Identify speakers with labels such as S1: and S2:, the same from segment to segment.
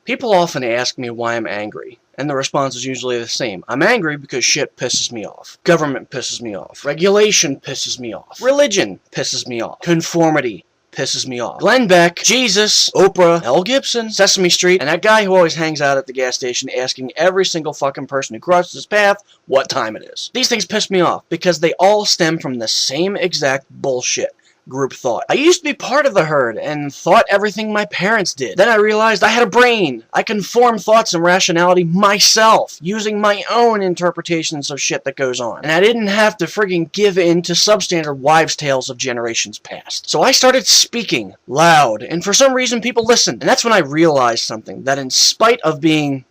S1: People often ask me why I'm angry, and the response is usually the same. I'm angry because shit pisses me off. Government pisses me off. Regulation pisses me off. Religion pisses me off. Conformity pisses me off. Glenn Beck, Jesus, Oprah, Mel Gibson, Sesame Street, and that guy who always hangs out at the gas station asking every single fucking person who crosses his path what time it is. These things piss me off because they all stem from the same exact bullshit. Group thought. I used to be part of the herd and thought everything my parents did. Then I realized I had a brain. I can form thoughts and rationality myself, using my own interpretations of shit that goes on. And I didn't have to friggin' give in to substandard wives' tales of generations past. So I started speaking loud, and for some reason people listened. And that's when I realized something, that in spite of being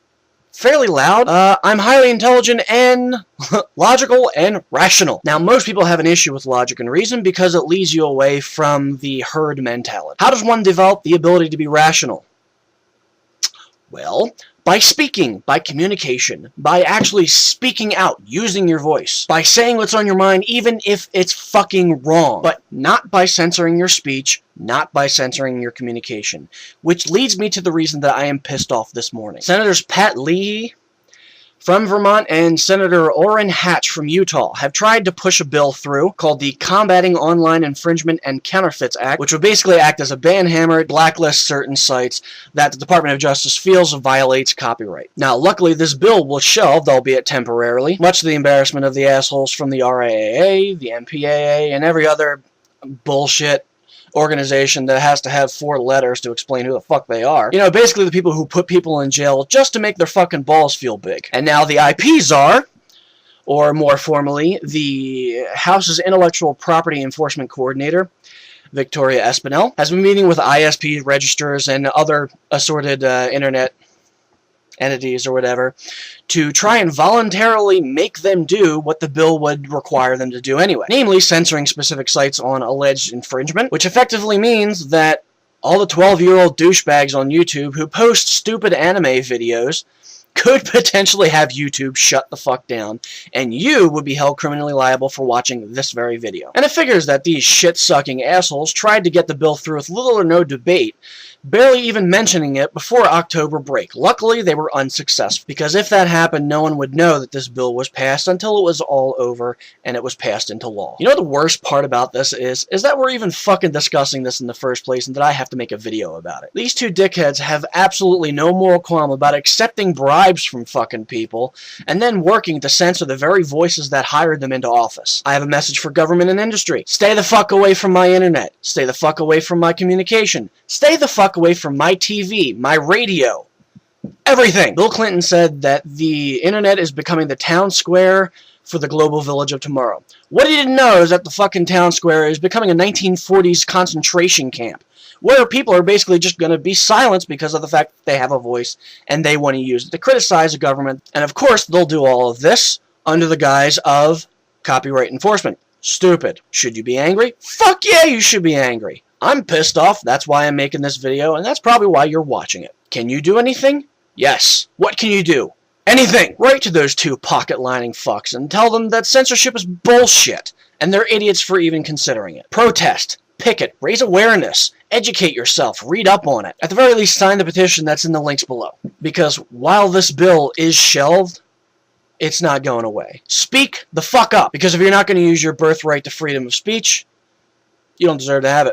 S1: fairly loud, I'm highly intelligent and logical and rational. Now, most people have an issue with logic and reason because it leads you away from the herd mentality. How does one develop the ability to be rational? Well, by speaking, by communication, by actually speaking out, using your voice, by saying what's on your mind even if it's fucking wrong, but not by censoring your speech, not by censoring your communication. Which leads me to the reason that I am pissed off this morning. Senators Pat Leahy from Vermont and Senator Orrin Hatch from Utah have tried to push a bill through called the Combating Online Infringement and Counterfeits Act, which would basically act as a banhammer, blacklist certain sites that the Department of Justice feels violates copyright. Now, luckily, this bill was shelved, albeit temporarily, much to the embarrassment of the assholes from the RIAA, the MPAA, and every other bullshit organization that has to have 4 letters to explain who the fuck they are. You know, basically the people who put people in jail just to make their fucking balls feel big. And now the IP czar, or more formally, the House's Intellectual Property Enforcement Coordinator, Victoria Espinel, has been meeting with ISP registrars and other assorted internet entities or whatever to try and voluntarily make them do what the bill would require them to do anyway, namely censoring specific sites on alleged infringement, which effectively means that all the 12-year-old douchebags on YouTube who post stupid anime videos could potentially have YouTube shut the fuck down, and you would be held criminally liable for watching this very video. And it figures that these shit-sucking assholes tried to get the bill through with little or no debate, barely even mentioning it before October break. Luckily, they were unsuccessful, because if that happened, no one would know that this bill was passed until it was all over and it was passed into law. You know the worst part about this is that we're even fucking discussing this in the first place and that I have to make a video about it. These two dickheads have absolutely no moral qualm about accepting bribes from fucking people and then working to censor the very voices that hired them into office. I have a message for government and industry. Stay the fuck away from my internet. Stay the fuck away from my communication. Stay the fuck away from my TV, my radio, everything. Bill Clinton said that the internet is becoming the town square for the global village of tomorrow. What he didn't know is that the fucking town square is becoming a 1940s concentration camp, where people are basically just going to be silenced because of the fact that they have a voice and they want to use it to criticize the government. And of course, they'll do all of this under the guise of copyright enforcement. Stupid. Should you be angry? Fuck yeah, you should be angry. I'm pissed off, that's why I'm making this video, and that's probably why you're watching it. Can you do anything? Yes. What can you do? Anything! Write to those two pocket-lining fucks and tell them that censorship is bullshit, and they're idiots for even considering it. Protest. Picket. Raise awareness. Educate yourself. Read up on it. At the very least, sign the petition that's in the links below. Because while this bill is shelved, it's not going away. Speak the fuck up, because if you're not going to use your birthright to freedom of speech, you don't deserve to have it.